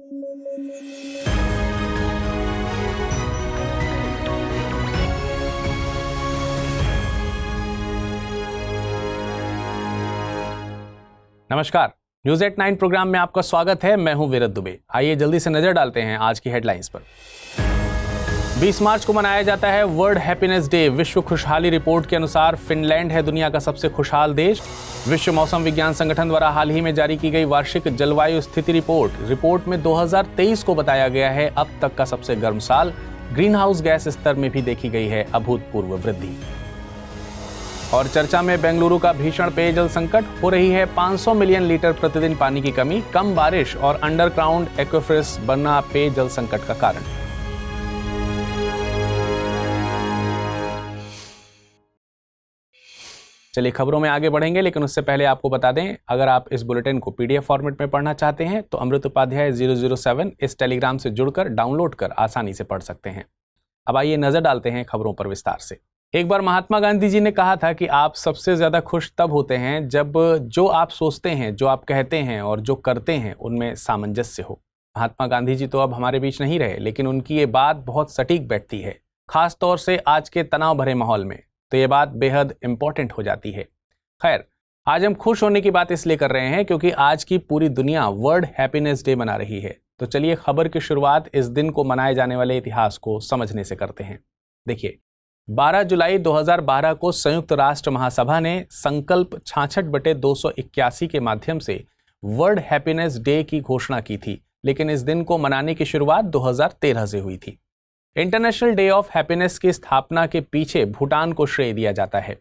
नमस्कार, news at 9 programme में आपका स्वागत है। मैं हूं वीरत दुबे। आइए जल्दी से नजर डालते हैं आज की हेडलाइंस पर। 20 मार्च को मनाया जाता है वर्ल्ड हैप्पीनेस डे। विश्व खुशहाली रिपोर्ट के अनुसार फिनलैंड है दुनिया का सबसे खुशहाल देश। विश्व मौसम विज्ञान संगठन द्वारा हाल ही में जारी की गई वार्षिक जलवायु स्थिति रिपोर्ट में 2023 को बताया गया है अब तक का सबसे गर्म साल। ग्रीन हाउस गैस स्तर में भी देखी गई है अभूतपूर्व वृद्धि। और चर्चा में बेंगलुरु का भीषण पेयजल संकट, हो रही है 500 मिलियन लीटर प्रतिदिन पानी की कमी। कम बारिश और अंडरग्राउंड एक्वीफर्स बनना पेयजल संकट का कारण। चलिए खबरों में आगे बढ़ेंगे, लेकिन उससे पहले आपको बता दें, अगर आप इस बुलेटिन को पीडीएफ फॉर्मेट में पढ़ना चाहते हैं तो अमृत उपाध्याय 007 इस टेलीग्राम से जुड़कर डाउनलोड कर आसानी से पढ़ सकते हैं। अब आइए नजर डालते हैं खबरों पर विस्तार से। एक बार महात्मा गांधी जी ने कहा था कि आप सबसे ज्यादा खुश तब होते हैं जब जो आप सोचते हैं, जो आप कहते हैं और जो करते हैं उनमें सामंजस्य हो। महात्मा गांधी जी तो अब हमारे बीच नहीं रहे, लेकिन उनकी ये बात बहुत सटीक बैठती है। खास तौर से आज के तनाव भरे माहौल में तो ये बात बेहद इंपॉर्टेंट हो जाती है। खैर, आज हम खुश होने की बात इसलिए कर रहे हैं क्योंकि आज की पूरी दुनिया वर्ल्ड हैप्पीनेस डे मना रही है। तो चलिए खबर की शुरुआत इस दिन को मनाए जाने वाले इतिहास को समझने से करते हैं। देखिए, 12 जुलाई 2012 को संयुक्त राष्ट्र महासभा ने संकल्प 66/281 के माध्यम से वर्ल्ड हैप्पीनेस डे की घोषणा की थी, लेकिन इस दिन को मनाने की शुरुआत 2013 से हुई थी। इंटरनेशनल डे ऑफ हैप्पीनेस की स्थापना के पीछे भूटान को श्रेय दिया जाता है।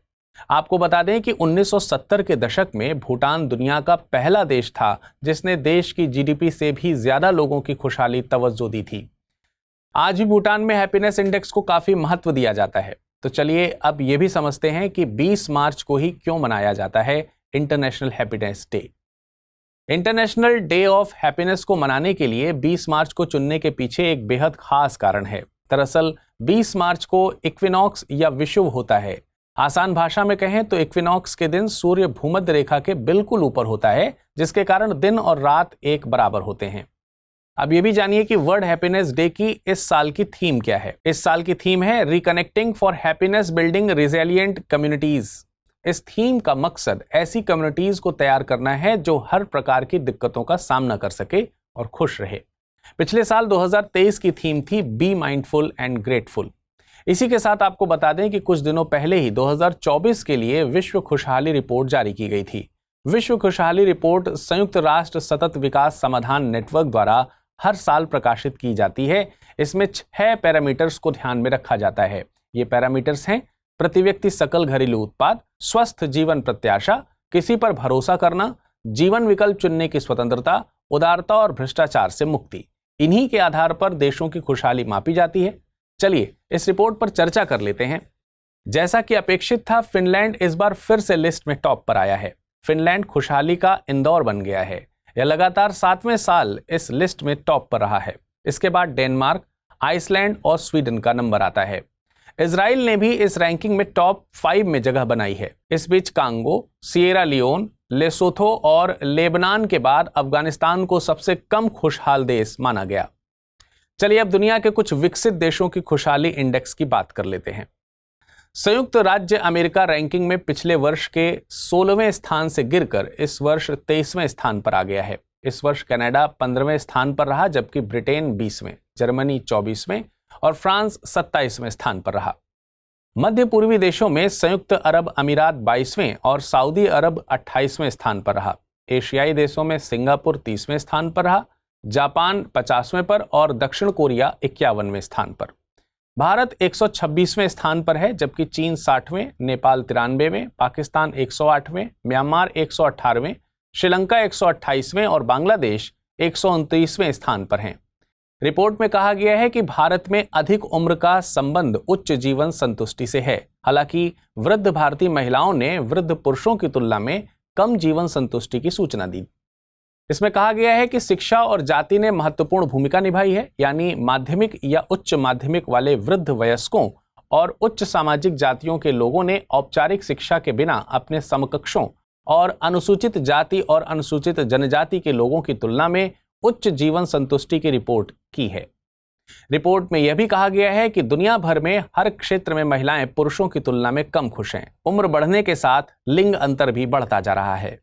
आपको बता दें कि 1970 के दशक में भूटान दुनिया का पहला देश था जिसने देश की जीडीपी से भी ज्यादा लोगों की खुशहाली तवज्जो दी थी। आज भी भूटान में हैप्पीनेस इंडेक्स को काफी महत्व दिया जाता है। तो चलिए अब ये भी समझते हैं कि 20 मार्च को ही क्यों मनाया जाता है international happiness day. International day of happiness को मनाने के लिए 20 मार्च को चुनने के पीछे एक बेहद खास कारण है। दरअसल 20 मार्च को इक्विनॉक्स या विषुव होता है। आसान भाषा में कहें तो इक्विनॉक्स के दिन सूर्य भूमध्य रेखा के बिल्कुल ऊपर होता है, जिसके कारण दिन और रात एक बराबर होते हैं। अब ये भी जानिए कि वर्ल्ड हैप्पीनेस डे की इस साल की थीम क्या है। इस साल की थीम है reconnecting for happiness building resilient communities. इस थीम का मकसद ऐसी कम्युनिटीज को तैयार करना है जो हर प्रकार की दिक्कतों का सामना कर सके और खुश रहे। पिछले साल 2023 की थीम थी बी माइंडफुल एंड ग्रेटफुल। इसी के साथ आपको बता दें कि कुछ दिनों पहले ही 2024 के लिए विश्व खुशहाली रिपोर्ट जारी की गई थी। विश्व खुशहाली रिपोर्ट संयुक्त राष्ट्र सतत विकास समाधान नेटवर्क द्वारा हर साल प्रकाशित की जाती है। इसमें 6 पैरामीटर्स को ध्यान में रखा जाता है। ये पैरामीटर्स हैं प्रति व्यक्ति सकल घरेलू उत्पाद, स्वस्थ जीवन प्रत्याशा, किसी पर भरोसा करना, जीवन विकल्प चुनने की स्वतंत्रता, उदारता और भ्रष्टाचार से मुक्ति। इन्हीं के आधार पर देशों की खुशहाली मापी जाती है। चलिए इस रिपोर्ट पर चर्चा कर लेते हैं। जैसा कि अपेक्षित था, फिनलैंड इस बार फिर से लिस्ट में टॉप पर आया है। फिनलैंड खुशहाली का इंदौर बन गया है। यह लगातार 7वें साल इस लिस्ट में टॉप पर रहा है। इसके बाद डेनमार्क, आइसलैंड और स्वीडन का नंबर आता है। इजराइल ने भी इस रैंकिंग में टॉप 5 में जगह बनाई है। इस बीच कांगो, सिएरा लियोन, लेसोथो और लेबनान के बाद अफगानिस्तान को सबसे कम खुशहाल देश माना गया। चलिए अब दुनिया के कुछ विकसित देशों की खुशहाली इंडेक्स की बात कर लेते हैं। संयुक्त राज्य अमेरिका रैंकिंग में पिछले वर्ष के 16वें स्थान से गिरकर इस वर्ष 23वें स्थान पर आ गया है। इस वर्ष कनाडा 15वें स्थान पर रहा, जबकि ब्रिटेन 20वें, जर्मनी 24वें और फ्रांस 27वें स्थान पर रहा। मध्य पूर्वी देशों में संयुक्त अरब अमीरात 22वें और सऊदी अरब 28वें स्थान पर रहा। एशियाई देशों में सिंगापुर 30वें स्थान पर रहा, जापान 50वें पर और दक्षिण कोरिया 51वें स्थान पर। भारत 126वें स्थान पर है, जबकि चीन 60वें, नेपाल 93वें, पाकिस्तान 108वें, म्यांमार 118वें, श्रीलंका 128वें और बांग्लादेश 129वें स्थान पर हैं। रिपोर्ट में कहा गया है कि भारत में अधिक उम्र का संबंध उच्च जीवन संतुष्टि से है। हालांकि वृद्ध भारतीय महिलाओं ने वृद्ध पुरुषों की तुलना में कम जीवन संतुष्टि की सूचना दी। इसमें कहा गया है कि शिक्षा और जाति ने महत्वपूर्ण भूमिका निभाई है, यानी माध्यमिक या उच्च माध्यमिक वाले वृद्ध वयस्कों और उच्च सामाजिक जातियों के लोगों ने औपचारिक शिक्षा के बिना अपने समकक्षों और अनुसूचित जाति और अनुसूचित जनजाति के लोगों की तुलना में उच्च जीवन संतुष्टि की रिपोर्ट की है। रिपोर्ट में यह भी कहा गया है कि दुनिया भर में हर क्षेत्र में महिलाएं पुरुषों की तुलना में कम खुश हैं। उम्र बढ़ने के साथ लिंग अंतर भी बढ़ता जा रहा है।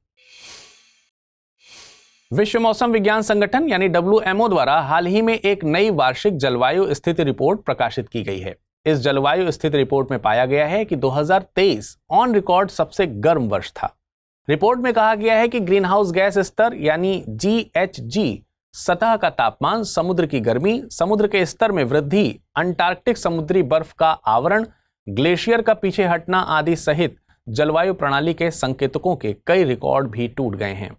विश्व मौसम विज्ञान संगठन यानी WMO द्वारा हाल ही में एक नई वार्षिक जलवायु स्थिति रिपोर्ट प्रकाशित की गई है। इस जलवायु स्थिति रिपोर्ट में पाया गया है कि 2023 ऑन रिकॉर्ड सबसे गर्म वर्ष था। रिपोर्ट में कहा गया है कि ग्रीन हाउस गैस स्तर यानी GHG, सतह का तापमान, समुद्र की गर्मी, समुद्र के स्तर में वृद्धि, अंटार्कटिक समुद्री बर्फ का आवरण, ग्लेशियर का पीछे हटना आदि सहित जलवायु प्रणाली के संकेतकों के कई रिकॉर्ड भी टूट गए हैं।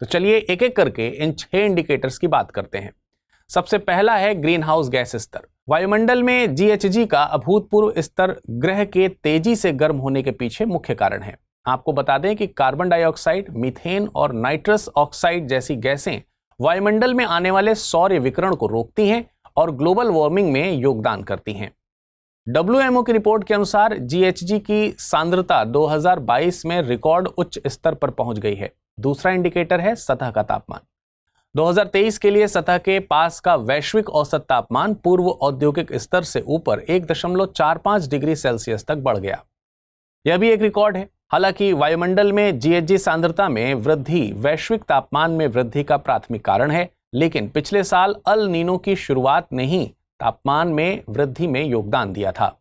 तो चलिए एक एक करके इन 6 इंडिकेटर्स की बात करते हैं। सबसे पहला है ग्रीन हाउस गैस स्तर। वायुमंडल में GHG का अभूतपूर्व स्तर ग्रह के तेजी से गर्म होने के पीछे मुख्य कारण है। आपको बता दें कि कार्बन डाइऑक्साइड, मीथेन और नाइट्रस ऑक्साइड जैसी गैसें वायुमंडल में आने वाले सौर विकिरण को रोकती हैं और ग्लोबल वार्मिंग में योगदान करती हैं। WMO की रिपोर्ट के अनुसार GHG की सांद्रता 2022 में रिकॉर्ड उच्च स्तर पर पहुंच गई है। दूसरा इंडिकेटर है सतह का तापमान। 2023 के लिए सतह के पास का वैश्विक औसत तापमान पूर्व औद्योगिक स्तर से ऊपर 1.45 डिग्री सेल्सियस तक बढ़ गया। यह भी एक रिकॉर्ड है। हालांकि वायुमंडल में GHG सांद्रता में वृद्धि वैश्विक तापमान में वृद्धि का प्राथमिक कारण है, लेकिन पिछले साल अल नीनो की शुरुआत ने ही तापमान में वृद्धि में योगदान दिया था।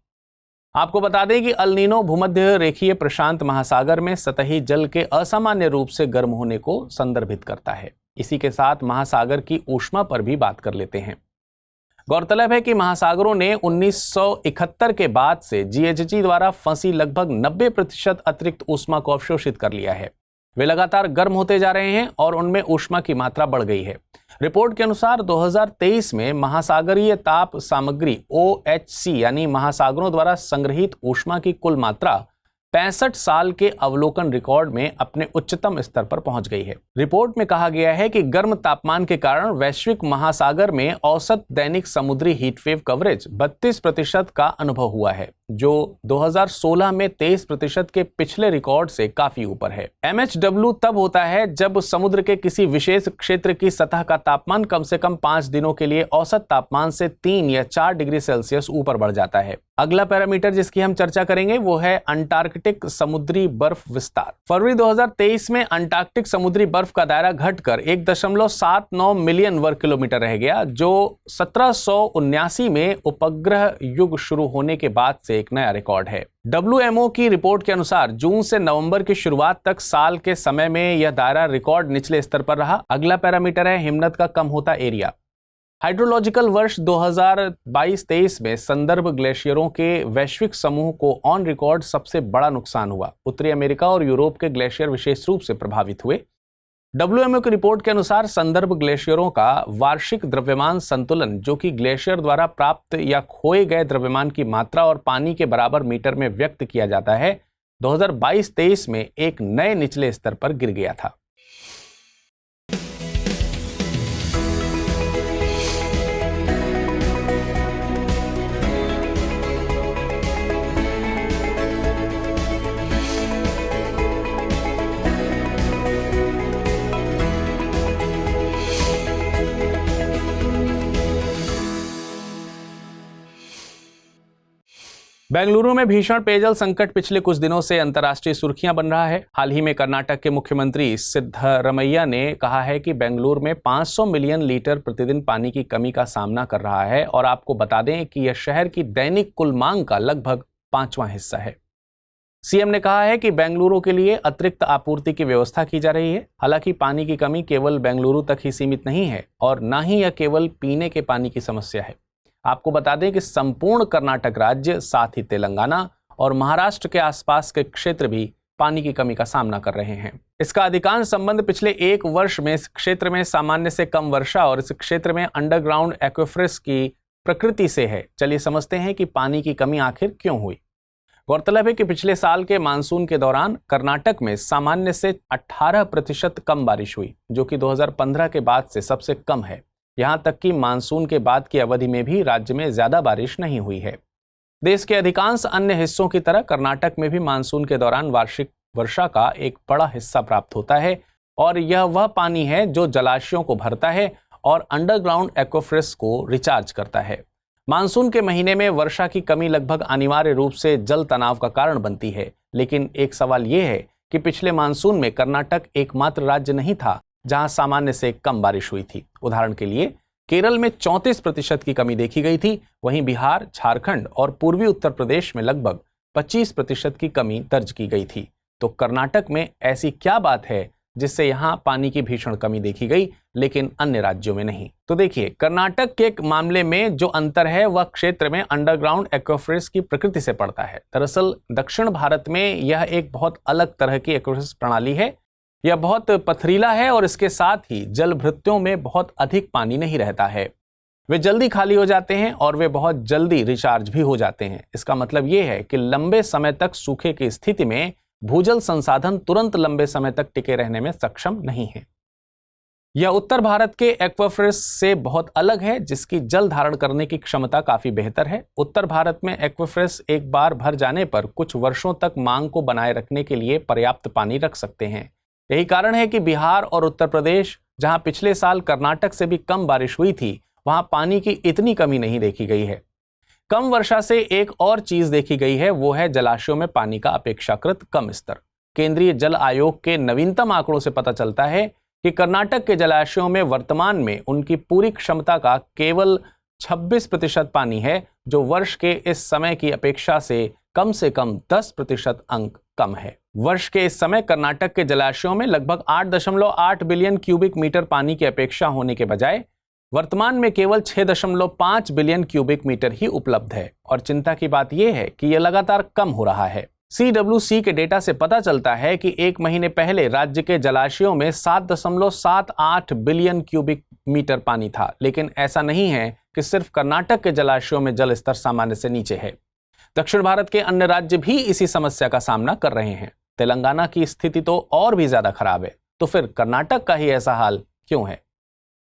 आपको बता दें कि अल नीनो भूमध्य रेखीय प्रशांत महासागर में सतही जल के असामान्य रूप से गर्म होने को संदर्भित करता है। इसी के साथ महासागर की ऊष्मा पर भी बात कर लेते हैं। गौरतलब है कि महासागरों ने 1971 के बाद से GHG द्वारा फंसी लगभग 90% अतिरिक्त ऊष्मा को अवशोषित कर लिया है। वे लगातार गर्म होते जा रहे हैं और उनमें ऊष्मा की मात्रा बढ़ गई है। रिपोर्ट के अनुसार 2023 में महासागरीय ताप सामग्री OHC यानी महासागरों द्वारा संग्रहित ऊष्मा की कुल मात्रा 65 साल के अवलोकन रिकॉर्ड में अपने उच्चतम स्तर पर पहुंच गई है। रिपोर्ट में कहा गया है कि गर्म तापमान के कारण वैश्विक महासागर में औसत दैनिक समुद्री हीटवेव कवरेज 32% का अनुभव हुआ है, जो 2016 में 23% के पिछले रिकॉर्ड से काफी ऊपर है। MHW तब होता है जब समुद्र के किसी विशेष क्षेत्र की सतह का तापमान कम से कम 5 दिनों के लिए औसत तापमान से 3 या 4 डिग्री सेल्सियस ऊपर बढ़ जाता है। अगला पैरामीटर जिसकी हम चर्चा करेंगे वो है अंटार्कटिक समुद्री बर्फ विस्तार। फरवरी 2023 में अंटार्कटिक समुद्री बर्फ का दायरा घटकर 1.79 मिलियन वर्ग किलोमीटर रह गया, जो 1779 में उपग्रह युग शुरू होने के बाद से एक नया रिकॉर्ड है। WMO की रिपोर्ट के अनुसार जून से नवंबर की शुरुआत तक साल के समय में यह दायरा रिकॉर्ड निचले स्तर पर रहा। अगला पैरामीटर है हिमनद का कम होता एरिया। हाइड्रोलॉजिकल वर्ष 2022-23 में संदर्भ ग्लेशियरों के वैश्विक समूह को ऑन रिकॉर्ड सबसे बड़ा नुकसान हुआ। उत्तरी अमेरिका और यूरोप के ग्लेशियर विशेष रूप से प्रभावित हुए। WMO की रिपोर्ट के अनुसार संदर्भ ग्लेशियरों का वार्षिक द्रव्यमान संतुलन, जो कि ग्लेशियर द्वारा प्राप्त या खोए गए द्रव्यमान की मात्रा और पानी के बराबर मीटर में व्यक्त किया जाता है, 2022-23 में एक नए निचले स्तर पर गिर गया था। बेंगलुरु में भीषण पेयजल संकट पिछले कुछ दिनों से अंतर्राष्ट्रीय सुर्खियां बन रहा है। हाल ही में कर्नाटक के मुख्यमंत्री सिद्धरमैया ने कहा है कि बेंगलुरु में 500 मिलियन लीटर प्रतिदिन पानी की कमी का सामना कर रहा है और आपको बता दें कि यह शहर की दैनिक कुल मांग का लगभग 5वां हिस्सा है। सीएम ने कहा है कि बेंगलुरु के लिए अतिरिक्त आपूर्ति की व्यवस्था की जा रही है। हालांकि पानी की कमी केवल बेंगलुरु तक ही सीमित नहीं है और न ही यह केवल पीने के पानी की समस्या है। आपको बता दें कि संपूर्ण कर्नाटक राज्य, साथ ही तेलंगाना और महाराष्ट्र के आसपास के क्षेत्र भी पानी की कमी का सामना कर रहे हैं। इसका अधिकांश संबंध पिछले 1 वर्ष में इस क्षेत्र में सामान्य से कम वर्षा और इस क्षेत्र में अंडरग्राउंड एक्विफर्स की प्रकृति से है। चलिए समझते हैं कि पानी की कमी आखिर क्यों हुई। गौरतलब है कि पिछले साल के मानसून के दौरान कर्नाटक में सामान्य से 18% कम बारिश हुई, जो कि 2015 के बाद से सबसे कम है। यहां तक कि मानसून के बाद की अवधि में भी राज्य में ज्यादा बारिश नहीं हुई है। देश के अधिकांश अन्य हिस्सों की तरह कर्नाटक में भी मानसून के दौरान वार्षिक वर्षा का एक बड़ा हिस्सा प्राप्त होता है और यह वह पानी है जो जलाशयों को भरता है और अंडरग्राउंड एक्वाफर्स को रिचार्ज करता है। मानसून के महीने में वर्षा की कमी लगभग अनिवार्य रूप से जल तनाव का कारण बनती है, लेकिन एक सवाल यह है कि पिछले मानसून में कर्नाटक एकमात्र राज्य नहीं था जहां सामान्य से कम बारिश हुई थी। उदाहरण के लिए केरल में 34% की कमी देखी गई थी, वहीं बिहार, झारखंड और पूर्वी उत्तर प्रदेश में लगभग 25% की कमी दर्ज की गई थी। तो कर्नाटक में ऐसी क्या बात है जिससे यहाँ पानी की भीषण कमी देखी गई लेकिन अन्य राज्यों में नहीं? तो देखिए, कर्नाटक के मामले में जो अंतर है वह क्षेत्र में अंडरग्राउंड एक्वाफर्स की प्रकृति से पड़ता है। दरअसल दक्षिण भारत में यह एक बहुत अलग तरह की एक्वाफर्स प्रणाली है। यह बहुत पथरीला है और इसके साथ ही जलभृत्यों में बहुत अधिक पानी नहीं रहता है। वे जल्दी खाली हो जाते हैं और वे बहुत जल्दी रिचार्ज भी हो जाते हैं। इसका मतलब यह है कि लंबे समय तक सूखे की स्थिति में भूजल संसाधन तुरंत लंबे समय तक टिके रहने में सक्षम नहीं है। यह उत्तर भारत के एक्वाफर्स से बहुत अलग है, जिसकी जल धारण करने की क्षमता काफी बेहतर है। उत्तर भारत में एक्वाफर्स एक बार भर जाने पर कुछ वर्षों तक मांग को बनाए रखने के लिए पर्याप्त पानी रख सकते हैं। यही कारण है कि बिहार और उत्तर प्रदेश, जहां पिछले साल कर्नाटक से भी कम बारिश हुई थी, वहां पानी की इतनी कमी नहीं देखी गई है। कम वर्षा से एक और चीज देखी गई है, वो है जलाशयों में पानी का अपेक्षाकृत कम स्तर। केंद्रीय जल आयोग के नवीनतम आंकड़ों से पता चलता है कि कर्नाटक के जलाशयों में वर्तमान में उनकी पूरी क्षमता का केवल 26% पानी है, जो वर्ष के इस समय की अपेक्षा से कम 10% अंक कम है। वर्ष के इस समय कर्नाटक के जलाशयों में लगभग 8.8 बिलियन क्यूबिक मीटर पानी की अपेक्षा होने के बजाय वर्तमान में केवल 6.5 बिलियन क्यूबिक मीटर ही उपलब्ध है। और चिंता की बात यह है कि यह लगातार कम हो रहा है। CWC के डेटा से पता चलता है कि एक महीने पहले राज्य के जलाशयों में 7.78 बिलियन क्यूबिक मीटर पानी था, लेकिन ऐसा नहीं है कि सिर्फ कर्नाटक के जलाशयों में जल स्तर सामान्य से नीचे है। दक्षिण भारत के अन्य राज्य भी इसी समस्या का सामना कर रहे हैं। तेलंगाना की स्थिति तो और भी ज्यादा खराब है। तो फिर कर्नाटक का ही ऐसा हाल क्यों है?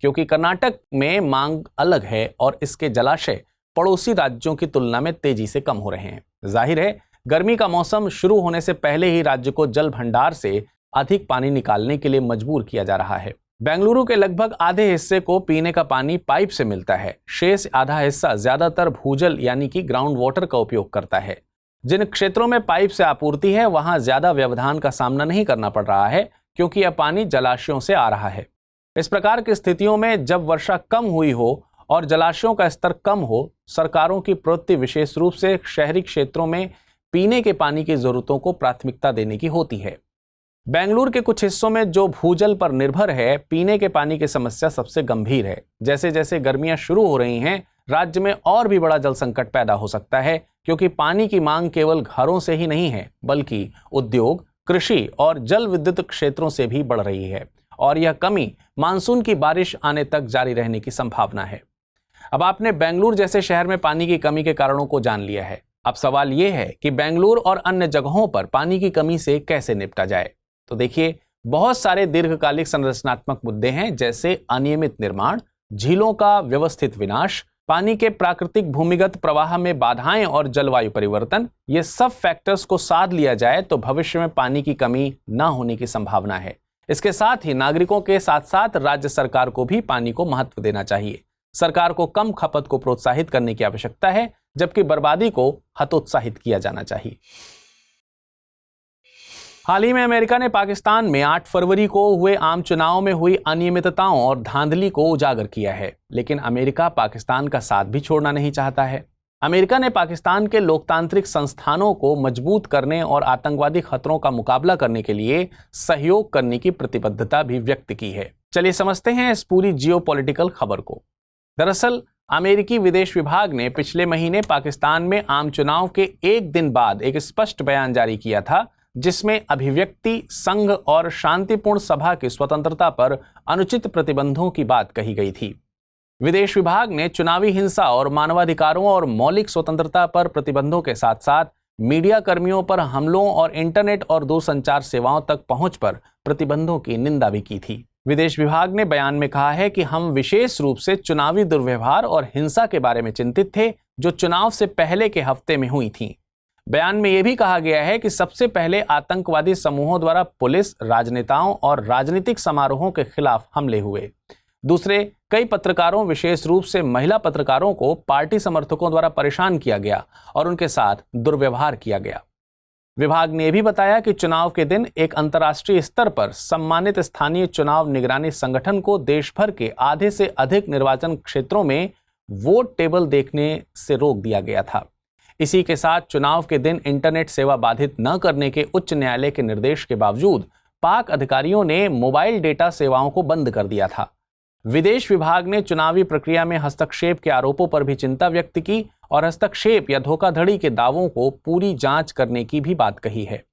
क्योंकि कर्नाटक में मांग अलग है और इसके जलाशय पड़ोसी राज्यों की तुलना में तेजी से कम हो रहे हैं। जाहिर है, गर्मी का मौसम शुरू होने से पहले ही राज्य को जल भंडार से अधिक पानी निकालने के लिए मजबूर किया जा रहा है। बेंगलुरु के लगभग आधे हिस्से को पीने का पानी पाइप से मिलता है। शेष आधा हिस्सा ज्यादातर भूजल यानी कि ग्राउंड वाटर का उपयोग करता है। जिन क्षेत्रों में पाइप से आपूर्ति है वहां ज्यादा व्यवधान का सामना नहीं करना पड़ रहा है, क्योंकि यह पानी जलाशयों से आ रहा है। इस प्रकार की स्थितियों में जब वर्षा कम हुई हो और जलाशयों का स्तर कम हो, सरकारों की प्रवृत्ति विशेष रूप से शहरी क्षेत्रों में पीने के पानी की जरूरतों को प्राथमिकता देने की होती है। बेंगलुरु के कुछ हिस्सों में जो भूजल पर निर्भर है, पीने के पानी की समस्या सबसे गंभीर है। जैसे जैसे गर्मियां शुरू हो रही हैं, राज्य में और भी बड़ा जल संकट पैदा हो सकता है, क्योंकि पानी की मांग केवल घरों से ही नहीं है, बल्कि उद्योग, कृषि और जल विद्युत क्षेत्रों से भी बढ़ रही है। और यह कमी मानसून की बारिश आने तक जारी रहने की संभावना है। अब आपने बेंगलुरु जैसे शहर में पानी की कमी के कारणों को जान लिया है। अब सवाल यह है कि बेंगलुरु और अन्य जगहों पर पानी की कमी से कैसे निपटा जाए। तो देखिए, बहुत सारे दीर्घकालिक संरचनात्मक मुद्दे हैं, जैसे अनियमित निर्माण, झीलों का व्यवस्थित विनाश, पानी के प्राकृतिक भूमिगत प्रवाह में बाधाएं और जलवायु परिवर्तन। ये सब फैक्टर्स को साध लिया जाए तो भविष्य में पानी की कमी न होने की संभावना है। इसके साथ ही नागरिकों के साथ साथ राज्य सरकार को भी पानी को महत्व देना चाहिए। सरकार को कम खपत को प्रोत्साहित करने की आवश्यकता है, जबकि बर्बादी को हतोत्साहित किया जाना चाहिए। हाल ही में अमेरिका ने पाकिस्तान में 8 फरवरी को हुए आम चुनाव में हुई अनियमितताओं और धांधली को उजागर किया है, लेकिन अमेरिका पाकिस्तान का साथ भी छोड़ना नहीं चाहता है। अमेरिका ने पाकिस्तान के लोकतांत्रिक संस्थानों को मजबूत करने और आतंकवादी खतरों का मुकाबला करने के लिए सहयोग करने की प्रतिबद्धता भी व्यक्त की है। चलिए समझते हैं इस पूरी जियोपॉलिटिकल खबर को। दरअसल अमेरिकी विदेश विभाग ने पिछले महीने पाकिस्तान में आम चुनाव के एक दिन बाद एक स्पष्ट बयान जारी किया था, जिसमें अभिव्यक्ति, संघ और शांतिपूर्ण सभा की स्वतंत्रता पर अनुचित प्रतिबंधों की बात कही गई थी। विदेश विभाग ने चुनावी हिंसा और मानवाधिकारों और मौलिक स्वतंत्रता पर प्रतिबंधों के साथ साथ मीडिया कर्मियों पर हमलों और इंटरनेट और दूरसंचार सेवाओं तक पहुंच पर प्रतिबंधों की निंदा भी की थी। विदेश विभाग ने बयान में कहा है कि हम विशेष रूप से चुनावी दुर्व्यवहार और हिंसा के बारे में चिंतित थे, जो चुनाव से पहले के हफ्ते में हुई थी। बयान में यह भी कहा गया है कि सबसे पहले आतंकवादी समूहों द्वारा पुलिस, राजनेताओं और राजनीतिक समारोहों के खिलाफ हमले हुए। दूसरे, कई पत्रकारों, विशेष रूप से महिला पत्रकारों को पार्टी समर्थकों द्वारा परेशान किया गया और उनके साथ दुर्व्यवहार किया गया। विभाग ने भी बताया कि चुनाव के दिन एक अंतर्राष्ट्रीय स्तर पर सम्मानित स्थानीय चुनाव निगरानी संगठन को देश भर के आधे से अधिक निर्वाचन क्षेत्रों में वोट टेबल देखने से रोक दिया गया था। इसी के साथ चुनाव के दिन इंटरनेट सेवा बाधित न करने के उच्च न्यायालय के निर्देश के बावजूद पाक अधिकारियों ने मोबाइल डेटा सेवाओं को बंद कर दिया था। विदेश विभाग ने चुनावी प्रक्रिया में हस्तक्षेप के आरोपों पर भी चिंता व्यक्त की और हस्तक्षेप या धोखाधड़ी के दावों को पूरी जांच करने की भी बात कही है।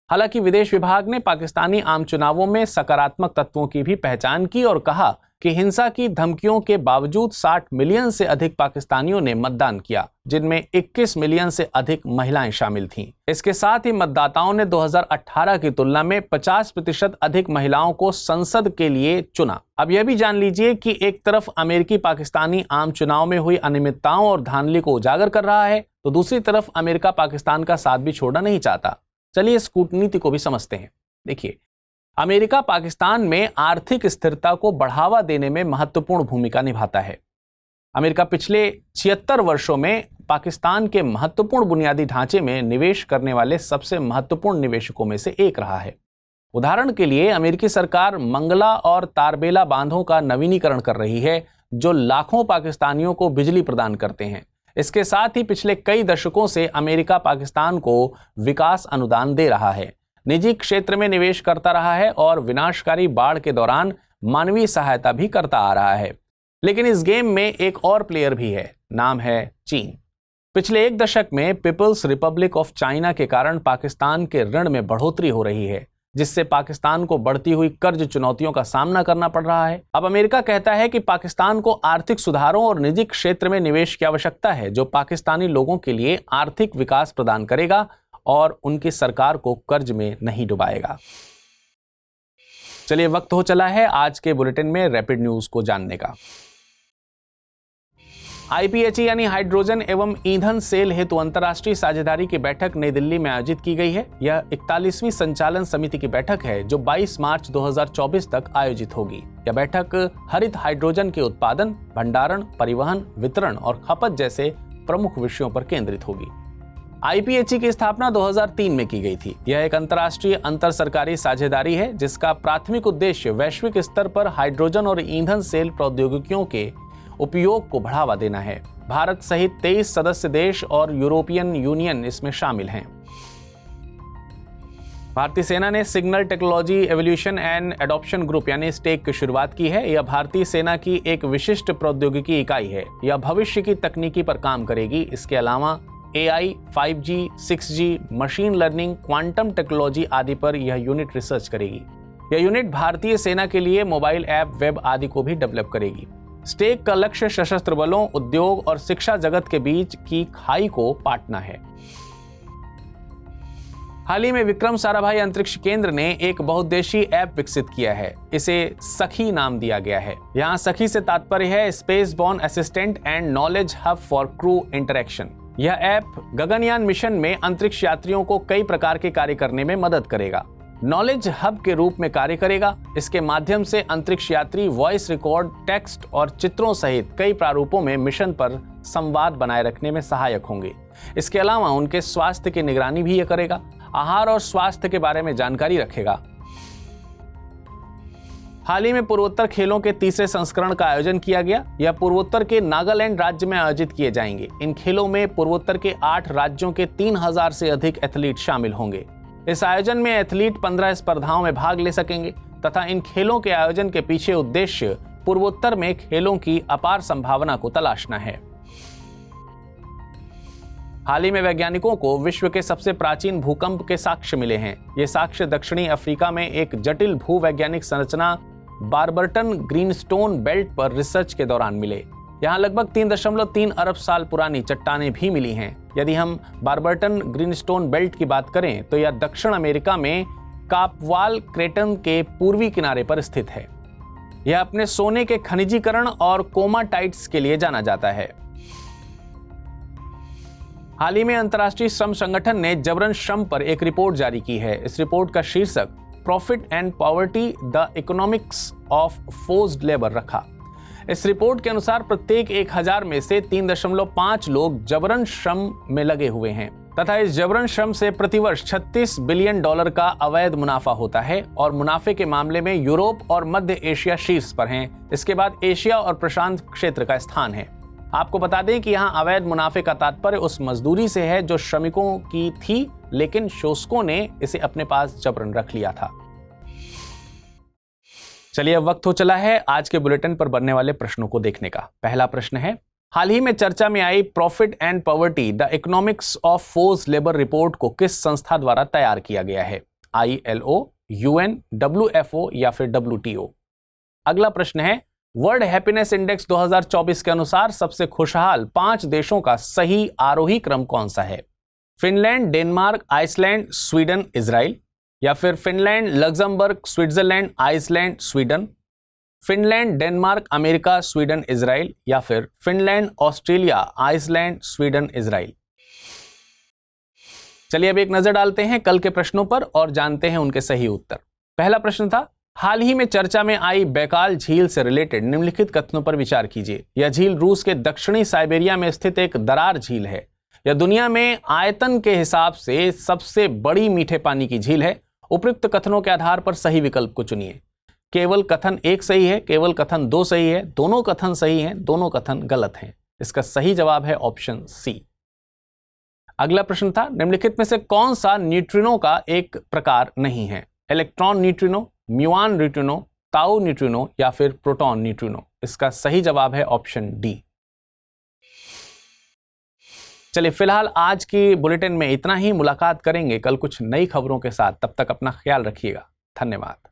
हालांकि विदेश विभाग ने पाकिस्तानी आम चुनावों में सकारात्मक तत्वों की भी पहचान की और कहा कि हिंसा की धमकियों के बावजूद 60 मिलियन से अधिक पाकिस्तानियों ने मतदान किया, जिनमें 21 मिलियन से अधिक महिलाएं शामिल थीं। इसके साथ ही मतदाताओं ने 2018 की तुलना में 50% अधिक महिलाओं को संसद के लिए चुना। अब यह भी जान लीजिए कि एक तरफ अमेरिकी पाकिस्तानी आम चुनाव में हुई अनियमितताओं और धांधली को उजागर कर रहा है, तो दूसरी तरफ अमेरिका पाकिस्तान का साथ भी छोड़ना नहीं चाहता। चलिए इस कूटनीति को भी समझते हैं। देखिए, अमेरिका पाकिस्तान में आर्थिक स्थिरता को बढ़ावा देने में महत्वपूर्ण भूमिका निभाता है। अमेरिका पिछले 76 वर्षों में पाकिस्तान के महत्वपूर्ण बुनियादी ढांचे में निवेश करने वाले सबसे महत्वपूर्ण निवेशकों में से एक रहा है। उदाहरण के लिए अमेरिकी सरकार मंगला और तारबेला बांधों का नवीनीकरण कर रही है, जो लाखों पाकिस्तानियों को बिजली प्रदान करते हैं। इसके साथ ही पिछले कई दशकों से अमेरिका पाकिस्तान को विकास अनुदान दे रहा है, निजी क्षेत्र में निवेश करता रहा है और विनाशकारी बाढ़ के दौरान मानवीय सहायता भी करता आ रहा है। लेकिन इस गेम में एक और प्लेयर भी है, नाम है चीन। पिछले एक दशक में पीपल्स रिपब्लिक ऑफ चाइना के कारण पाकिस्तान के ऋण में बढ़ोतरी हो रही है, जिससे पाकिस्तान को बढ़ती हुई कर्ज चुनौतियों का सामना करना पड़ रहा है। अब अमेरिका कहता है कि पाकिस्तान को आर्थिक सुधारों और निजी क्षेत्र में निवेश की आवश्यकता है, जो पाकिस्तानी लोगों के लिए आर्थिक विकास प्रदान करेगा और उनकी सरकार को कर्ज में नहीं डुबाएगा। चलिए, वक्त हो चला है आज के बुलेटिन में रैपिड न्यूज को जानने का। IPHE यानी हाइड्रोजन एवं ईंधन सेल हेतु अंतर्राष्ट्रीय साझेदारी की बैठक नई दिल्ली में आयोजित की गई है। यह 41वीं संचालन समिति की बैठक है, जो 22 मार्च 2024 तक आयोजित होगी। यह बैठक हरित हाइड्रोजन के उत्पादन, भंडारण, परिवहन, वितरण और खपत जैसे प्रमुख विषयों पर केंद्रित होगी। IPHE की स्थापना 2003 में की गई थी। यह एक अंतर्राष्ट्रीय अंतर सरकारी साझेदारी है, जिसका प्राथमिक उद्देश्य वैश्विक स्तर पर हाइड्रोजन और ईंधन सेल प्रौद्योगिकियों के उपयोग को बढ़ावा देना है। भारत सहित 23 सदस्य देश और यूरोपियन यूनियन इसमें शामिल हैं। भारतीय सेना ने signal technology evolution and adoption group यानी स्टेक की शुरुआत की है। यह भारतीय सेना की एक विशिष्ट प्रौद्योगिकी इकाई है। यह भविष्य की तकनीकी पर काम करेगी। इसके अलावा AI, 5G, 6G, machine learning, quantum technology आदि पर यह यूनिट रिसर्च करेगी। यह यूनिट भारतीय सेना के लिए मोबाइल ऐप, वेब आदि को भी डेवलप करेगी। स्टेक का लक्ष्य सशस्त्र बलों, उद्योग और शिक्षा जगत के बीच की खाई को पाटना है। हाल ही में विक्रम साराभाई अंतरिक्ष केंद्र ने एक बहुउद्देशीय ऐप विकसित किया है। इसे सखी नाम दिया गया है। यहाँ सखी से तात्पर्य है space born assistant and knowledge hub for crew interaction. यह ऐप गगनयान मिशन में अंतरिक्ष यात्रियों को कई प्रकार के कार्य करने में मदद करेगा। नॉलेज हब के रूप में कार्य करेगा। इसके माध्यम से अंतरिक्ष यात्री वॉइस रिकॉर्ड, टेक्स्ट और चित्रों सहित कई प्रारूपों में मिशन पर संवाद बनाए रखने में सहायक होंगे। इसके अलावा उनके स्वास्थ्य की निगरानी भी यह करेगा, आहार और स्वास्थ्य के बारे में जानकारी रखेगा। हाल ही में पूर्वोत्तर खेलों के तीसरे संस्करण का आयोजन किया गया। यह पूर्वोत्तर के नागालैंड राज्य में आयोजित किए जाएंगे। इन खेलों में पूर्वोत्तर के 8 राज्यों के 3000 से अधिक एथलीट शामिल होंगे। इस आयोजन में एथलीट 15 स्पर्धाओं में भाग ले सकेंगे तथा इन खेलों के आयोजन के पीछे उद्देश्य पूर्वोत्तर में खेलों की अपार संभावना को तलाशना है। हाल ही में वैज्ञानिकों को विश्व के सबसे प्राचीन भूकंप के साक्ष्य मिले हैं। ये साक्ष्य दक्षिणी अफ्रीका में एक जटिल भूवैज्ञानिक संरचना बारबर्टन ग्रीनस्टोन बेल्ट पर रिसर्च के दौरान मिले। यहाँ लगभग 3.3 अरब साल पुरानी चट्टानें भी मिली हैं। यदि हम बारबर्टन ग्रीनस्टोन बेल्ट की बात करें तो यह दक्षिण अमेरिका में कापवाल क्रेटन के पूर्वी किनारे पर स्थित है। यह अपने सोने के खनिजीकरण और कोमाटाइट्स के लिए जाना जाता है। हाल ही में अंतर्राष्ट्रीय श्रम संगठन ने जबरन श्रम पर एक रिपोर्ट जारी की है। इस रिपोर्ट का शीर्षक profit and poverty the economics of forced labour रखा। इस रिपोर्ट के अनुसार प्रत्येक 1000 में से 3.5 लोग जबरन श्रम में लगे हुए हैं तथा इस जबरन श्रम से प्रतिवर्ष $36 बिलियन का अवैध मुनाफा होता है और मुनाफे के मामले में यूरोप और मध्य एशिया शीर्ष पर हैं। इसके बाद एशिया और प्रशांत क्षेत्र का स्थान है। आपको बता दें कि यहाँ अवैध मुनाफे का तात्पर्य उस मजदूरी से है जो श्रमिकों की थी, लेकिन शोषकों ने इसे अपने पास जबरन रख लिया था। चलिए अब वक्त हो चला है आज के बुलेटिन पर बनने वाले प्रश्नों को देखने का। पहला प्रश्न है, हाल ही में चर्चा में आई profit and poverty the economics of forced labour report को किस संस्था द्वारा तैयार किया गया है? ILO, UN, WFO या फिर WTO? अगला प्रश्न है, वर्ल्ड हैप्पीनेस इंडेक्स 2024 के अनुसार सबसे खुशहाल 5 देशों का सही आरोही क्रम कौन सा है? Finland, Denmark, Iceland, Sweden, Israel या फिर Finland, Luxembourg, Switzerland, Iceland, Sweden? Finland, Denmark, America, Sweden, Israel या फिर Finland, Australia, Iceland, Sweden, Israel? चलिए अब एक नजर डालते हैं कल के प्रश्नों पर और जानते हैं उनके सही उत्तर। पहला प्रश्न था, हाल ही में चर्चा में आई बैकाल झील से रिलेटेड निम्नलिखित कथनों पर विचार कीजिए। यह झील रूस के दक्षिणी साइबेरिया में स्थित एक दरार झील है। यह दुनिया में आयतन के हिसाब से सबसे बड़ी मीठे पानी की झील है। उपयुक्त कथनों के आधार पर सही विकल्प को चुनिए। केवल कथन 1 सही है, केवल कथन 2 सही है, दोनों कथन सही हैं, दोनों कथन गलत हैं। इसका सही जवाब है ऑप्शन सी। अगला प्रश्न था, निम्नलिखित में से कौन सा न्यूट्रिनो का एक प्रकार नहीं है? इलेक्ट्रॉन न्यूट्रिनो, म्यूऑन न्यूट्रिनो, ताऊ न्यूट्रिनो या फिर प्रोटॉन न्यूट्रिनो? इसका सही जवाब है ऑप्शन डी। चलिए फिलहाल आज की बुलेटिन में इतना ही। मुलाकात करेंगे कल कुछ नई खबरों के साथ। तब तक अपना ख्याल रखिएगा। धन्यवाद।